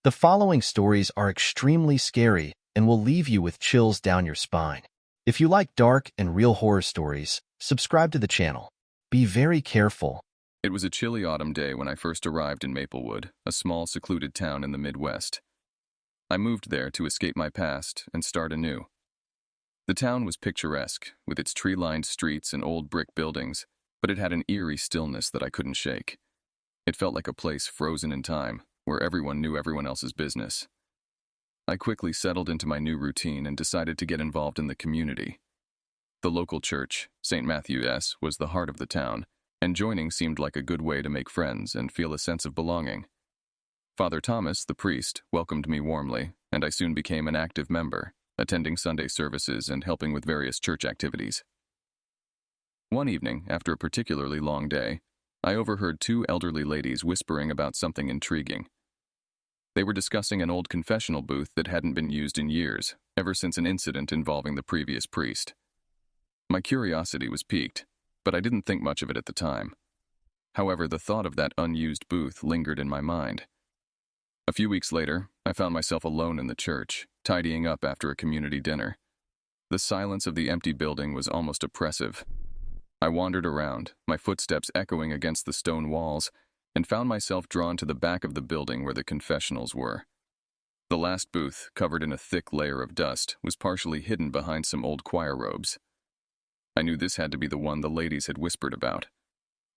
The following stories are extremely scary and will leave you with chills down your spine. If you like dark and real horror stories, subscribe to the channel. Be very careful. It was a chilly autumn day when I first arrived in Maplewood, a small, secluded town in the Midwest. I moved there to escape my past and start anew. The town was picturesque, with its tree-lined streets and old brick buildings, but it had an eerie stillness that I couldn't shake. It felt like a place frozen in time, where everyone knew everyone else's business. I quickly settled into my new routine and decided to get involved in the community. The local church, St. Matthew's, was the heart of the town, and joining seemed like a good way to make friends and feel a sense of belonging. Father Thomas, the priest, welcomed me warmly, and I soon became an active member, attending Sunday services and helping with various church activities. One evening, after a particularly long day, I overheard two elderly ladies whispering about something intriguing. They were discussing an old confessional booth that hadn't been used in years, ever since an incident involving the previous priest. My curiosity was piqued, but I didn't think much of it at the time. However, the thought of that unused booth lingered in my mind. A few weeks later, I found myself alone in the church, tidying up after a community dinner. The silence of the empty building was almost oppressive. I wandered around, my footsteps echoing against the stone walls, and found myself drawn to the back of the building where the confessionals were. The last booth, covered in a thick layer of dust, was partially hidden behind some old choir robes. I knew this had to be the one the ladies had whispered about.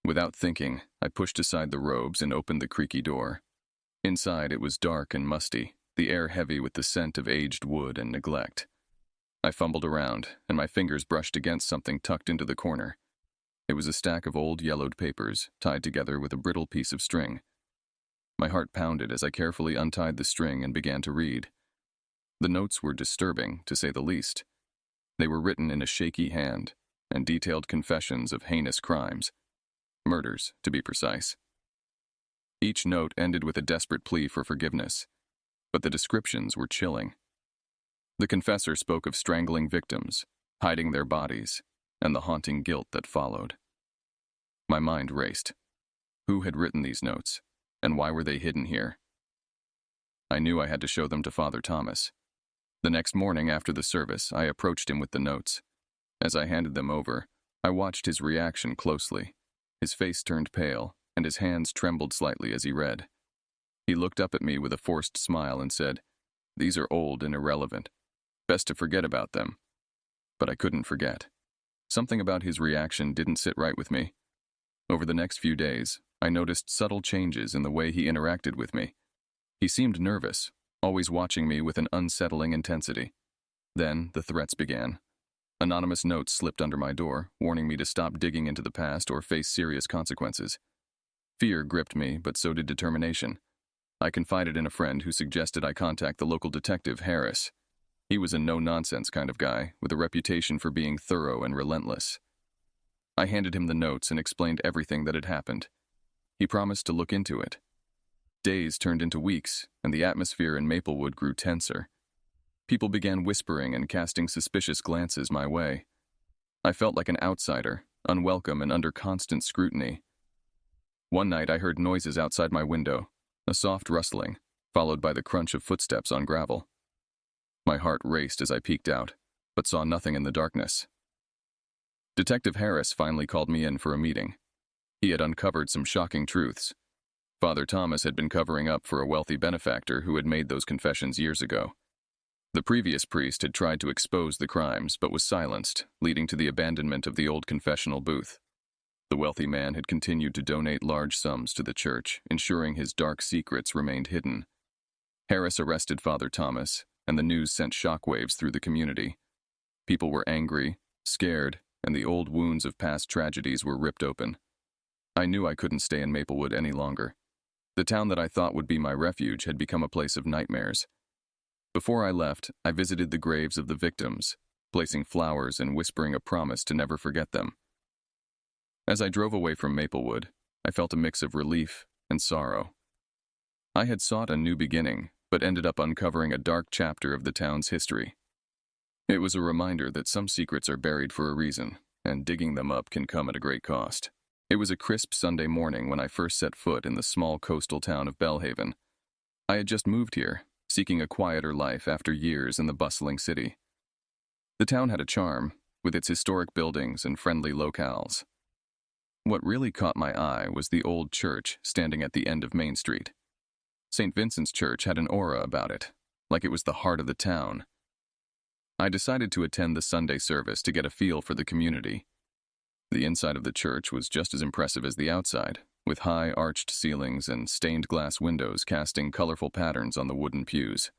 Without thinking, I pushed aside the robes and opened the creaky door. Inside, it was dark and musty, the air heavy with the scent of aged wood and neglect. I fumbled around, and my fingers brushed against something tucked into the corner. It was a stack of old yellowed papers, tied together with a brittle piece of string. My heart pounded as I carefully untied the string and began to read. The notes were disturbing, to say the least. They were written in a shaky hand, and detailed confessions of heinous crimes. Murders, to be precise. Each note ended with a desperate plea for forgiveness, but the descriptions were chilling. The confessor spoke of strangling victims, hiding their bodies, and the haunting guilt that followed. My mind raced. Who had written these notes, and why were they hidden here? I knew I had to show them to Father Thomas. The next morning after the service, I approached him with the notes. As I handed them over, I watched his reaction closely. His face turned pale, and his hands trembled slightly as he read. He looked up at me with a forced smile and said, "These are old and irrelevant. Best to forget about them." But I couldn't forget. Something about his reaction didn't sit right with me. Over the next few days, I noticed subtle changes in the way he interacted with me. He seemed nervous, always watching me with an unsettling intensity. Then the threats began. Anonymous notes slipped under my door, warning me to stop digging into the past or face serious consequences. Fear gripped me, but so did determination. I confided in a friend who suggested I contact the local detective, Harris. He was a no-nonsense kind of guy, with a reputation for being thorough and relentless. I handed him the notes and explained everything that had happened. He promised to look into it. Days turned into weeks, and the atmosphere in Maplewood grew tenser. People began whispering and casting suspicious glances my way. I felt like an outsider, unwelcome and under constant scrutiny. One night I heard noises outside my window, a soft rustling, followed by the crunch of footsteps on gravel. My heart raced as I peeked out, but saw nothing in the darkness. Detective Harris finally called me in for a meeting. He had uncovered some shocking truths. Father Thomas had been covering up for a wealthy benefactor who had made those confessions years ago. The previous priest had tried to expose the crimes, but was silenced, leading to the abandonment of the old confessional booth. The wealthy man had continued to donate large sums to the church, ensuring his dark secrets remained hidden. Harris arrested Father Thomas, and the news sent shockwaves through the community. People were angry, scared, and the old wounds of past tragedies were ripped open. I knew I couldn't stay in Maplewood any longer. The town that I thought would be my refuge had become a place of nightmares. Before I left, I visited the graves of the victims, placing flowers and whispering a promise to never forget them. As I drove away from Maplewood, I felt a mix of relief and sorrow. I had sought a new beginning, but ended up uncovering a dark chapter of the town's history. It was a reminder that some secrets are buried for a reason, and digging them up can come at a great cost. It was a crisp Sunday morning when I first set foot in the small coastal town of Belhaven. I had just moved here, seeking a quieter life after years in the bustling city. The town had a charm, with its historic buildings and friendly locales. What really caught my eye was the old church standing at the end of Main Street. St. Vincent's Church had an aura about it, like it was the heart of the town. I decided to attend the Sunday service to get a feel for the community. The inside of the church was just as impressive as the outside, with high arched ceilings and stained glass windows casting colorful patterns on the wooden pews.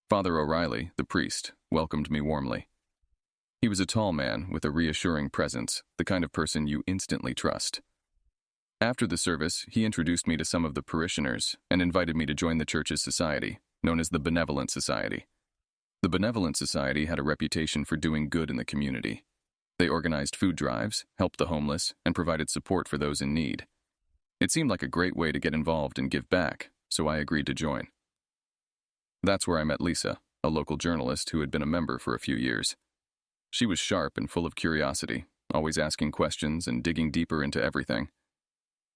Father O'Reilly, the priest, welcomed me warmly. He was a tall man with a reassuring presence, the kind of person you instantly trust. After the service, he introduced me to some of the parishioners and invited me to join the church's society, known as the Benevolent Society. The Benevolent Society had a reputation for doing good in the community. They organized food drives, helped the homeless, and provided support for those in need. It seemed like a great way to get involved and give back, so I agreed to join. That's where I met Lisa, a local journalist who had been a member for a few years. She was sharp and full of curiosity, always asking questions and digging deeper into everything.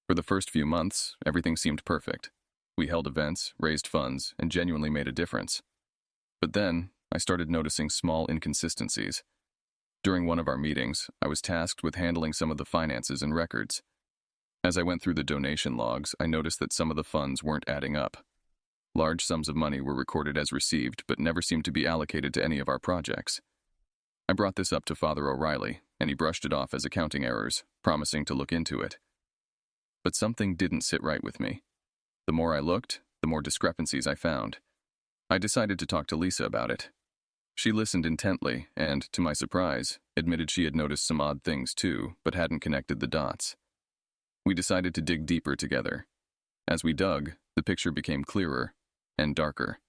For the first few months, everything seemed perfect. We held events, raised funds, and genuinely made a difference. But then, I started noticing small inconsistencies. During one of our meetings, I was tasked with handling some of the finances and records. As I went through the donation logs, I noticed that some of the funds weren't adding up. Large sums of money were recorded as received, but never seemed to be allocated to any of our projects. I brought this up to Father O'Reilly, and he brushed it off as accounting errors, promising to look into it. But something didn't sit right with me. The more I looked, the more discrepancies I found. I decided to talk to Lisa about it. She listened intently and, to my surprise, admitted she had noticed some odd things too, but hadn't connected the dots. We decided to dig deeper together. As we dug, the picture became clearer and darker.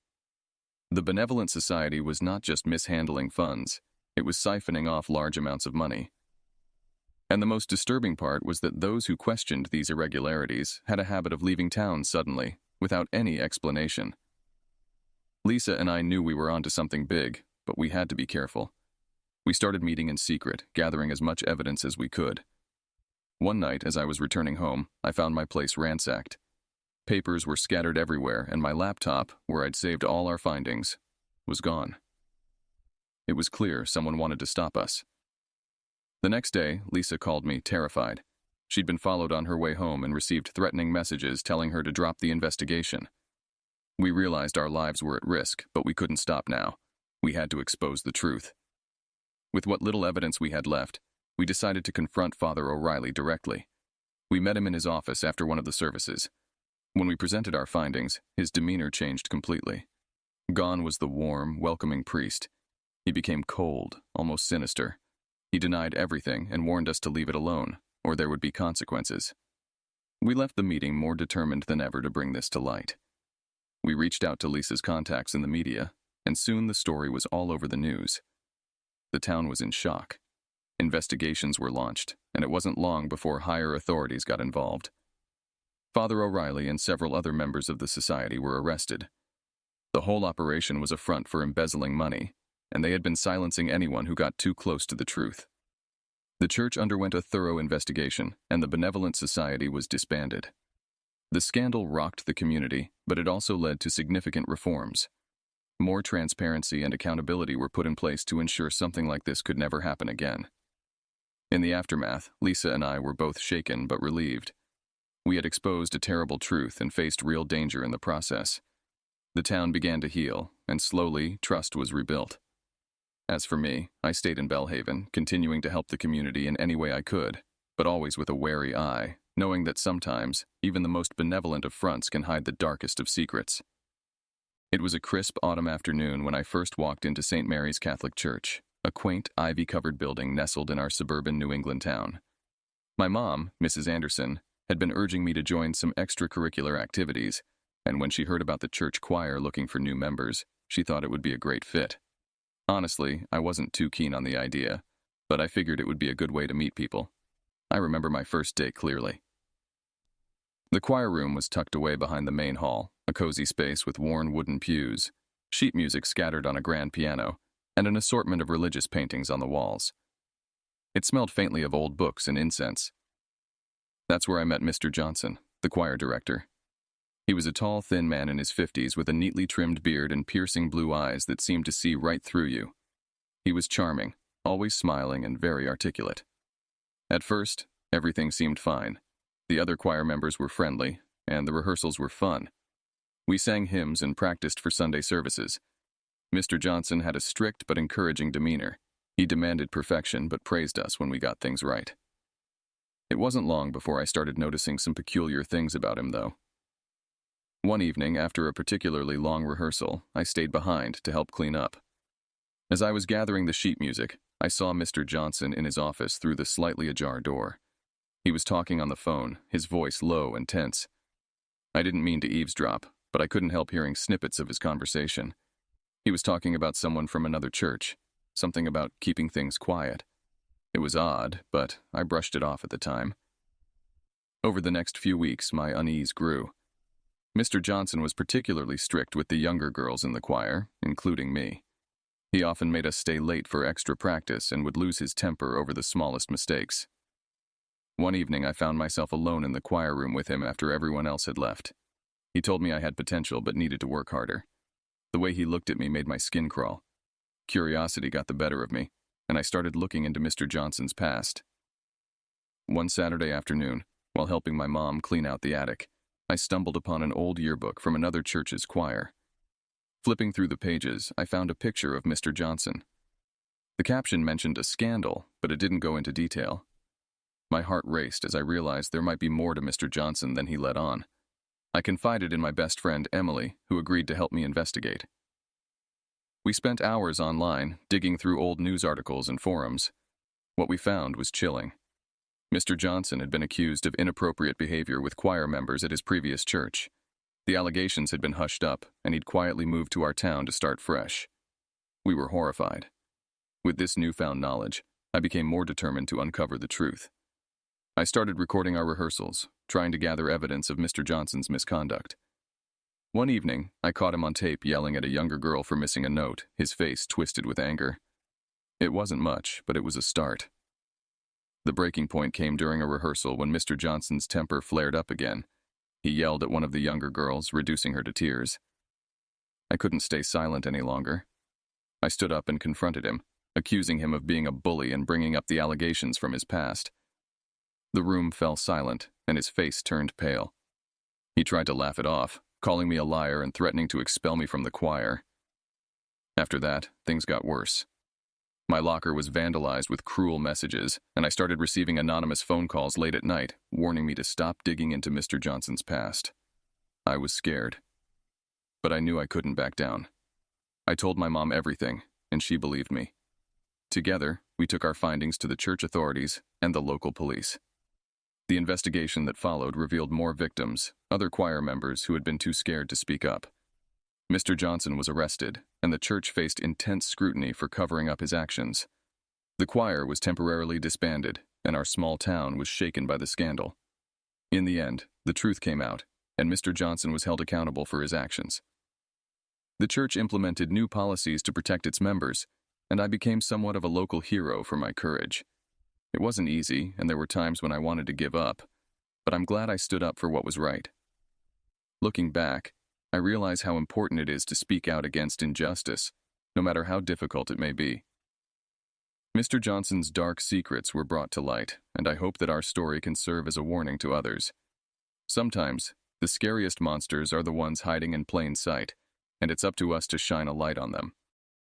The Benevolent Society was not just mishandling funds, it was siphoning off large amounts of money. And the most disturbing part was that those who questioned these irregularities had a habit of leaving town suddenly, without any explanation. Lisa and I knew we were onto something big, but we had to be careful. We started meeting in secret, gathering as much evidence as we could. One night, as I was returning home, I found my place ransacked. Papers were scattered everywhere, and my laptop, where I'd saved all our findings, was gone. It was clear someone wanted to stop us. The next day, Lisa called me, terrified. She'd been followed on her way home and received threatening messages telling her to drop the investigation. We realized our lives were at risk, but we couldn't stop now. We had to expose the truth. With what little evidence we had left, we decided to confront Father O'Reilly directly. We met him in his office after one of the services. When we presented our findings, his demeanor changed completely. Gone was the warm, welcoming priest. He became cold, almost sinister. He denied everything and warned us to leave it alone, or there would be consequences. We left the meeting more determined than ever to bring this to light. We reached out to Lisa's contacts in the media, and soon the story was all over the news. The town was in shock. Investigations were launched, and it wasn't long before higher authorities got involved. Father O'Reilly and several other members of the society were arrested. The whole operation was a front for embezzling money, and they had been silencing anyone who got too close to the truth. The church underwent a thorough investigation, and the Benevolent Society was disbanded. The scandal rocked the community, but it also led to significant reforms. More transparency and accountability were put in place to ensure something like this could never happen again. In the aftermath, Lisa and I were both shaken but relieved. We had exposed a terrible truth and faced real danger in the process. The town began to heal, and slowly, trust was rebuilt. As for me, I stayed in Belhaven, continuing to help the community in any way I could, but always with a wary eye, knowing that sometimes, even the most benevolent of fronts can hide the darkest of secrets. It was a crisp autumn afternoon when I first walked into St. Mary's Catholic Church, a quaint, ivy-covered building nestled in our suburban New England town. My mom, Mrs. Anderson, had been urging me to join some extracurricular activities, and when she heard about the church choir looking for new members, she thought it would be a great fit. Honestly, I wasn't too keen on the idea, but I figured it would be a good way to meet people. I remember my first day clearly. The choir room was tucked away behind the main hall, a cozy space with worn wooden pews, sheet music scattered on a grand piano, and an assortment of religious paintings on the walls. It smelled faintly of old books and incense. That's where I met Mr. Johnson, the choir director. He He was a tall, thin man in his 50s with a neatly trimmed beard and piercing blue eyes that seemed to see right through you. He was charming, always smiling and very articulate. At first, everything seemed fine. The other choir members were friendly, and the rehearsals were fun. We sang hymns and practiced for Sunday services. Mr. Johnson had a strict but encouraging demeanor. He demanded perfection but praised us when we got things right. It wasn't long before I started noticing some peculiar things about him, though. One evening, after a particularly long rehearsal, I stayed behind to help clean up. As I was gathering the sheet music, I saw Mr. Johnson in his office through the slightly ajar door. He was talking on the phone, his voice low and tense. I didn't mean to eavesdrop, but I couldn't help hearing snippets of his conversation. He was talking about someone from another church, something about keeping things quiet. It was odd, but I brushed it off at the time. Over the next few weeks, my unease grew. Mr. Johnson was particularly strict with the younger girls in the choir, including me. He often made us stay late for extra practice and would lose his temper over the smallest mistakes. One evening, I found myself alone in the choir room with him after everyone else had left. He told me I had potential but needed to work harder. The way he looked at me made my skin crawl. Curiosity got the better of me, and I started looking into Mr. Johnson's past. One Saturday afternoon, while helping my mom clean out the attic, I stumbled upon an old yearbook from another church's choir. Flipping through the pages, I found a picture of Mr. Johnson. The caption mentioned a scandal, but it didn't go into detail. My heart raced as I realized there might be more to Mr. Johnson than he let on. I confided in my best friend, Emily, who agreed to help me investigate. We spent hours online, digging through old news articles and forums. What we found was chilling. Mr. Johnson had been accused of inappropriate behavior with choir members at his previous church. The allegations had been hushed up, and he'd quietly moved to our town to start fresh. We were horrified. With this newfound knowledge, I became more determined to uncover the truth. I started recording our rehearsals, trying to gather evidence of Mr. Johnson's misconduct. One evening, I caught him on tape yelling at a younger girl for missing a note, his face twisted with anger. It wasn't much, but it was a start. The breaking point came during a rehearsal when Mr. Johnson's temper flared up again. He yelled at one of the younger girls, reducing her to tears. I couldn't stay silent any longer. I stood up and confronted him, accusing him of being a bully and bringing up the allegations from his past. The room fell silent, and his face turned pale. He tried to laugh it off, calling me a liar and threatening to expel me from the choir. After that, things got worse. My locker was vandalized with cruel messages, and I started receiving anonymous phone calls late at night, warning me to stop digging into Mr. Johnson's past. I was scared, but I knew I couldn't back down. I told my mom everything, and she believed me. Together, we took our findings to the church authorities and the local police. The investigation that followed revealed more victims, other choir members who had been too scared to speak up. Mr. Johnson was arrested, and the church faced intense scrutiny for covering up his actions. The choir was temporarily disbanded, and our small town was shaken by the scandal. In the end, the truth came out, and Mr. Johnson was held accountable for his actions. The church implemented new policies to protect its members, and I became somewhat of a local hero for my courage. It wasn't easy, and there were times when I wanted to give up, but I'm glad I stood up for what was right. Looking back, I realize how important it is to speak out against injustice, no matter how difficult it may be. Mr. Johnson's dark secrets were brought to light, and I hope that our story can serve as a warning to others. Sometimes, the scariest monsters are the ones hiding in plain sight, and it's up to us to shine a light on them.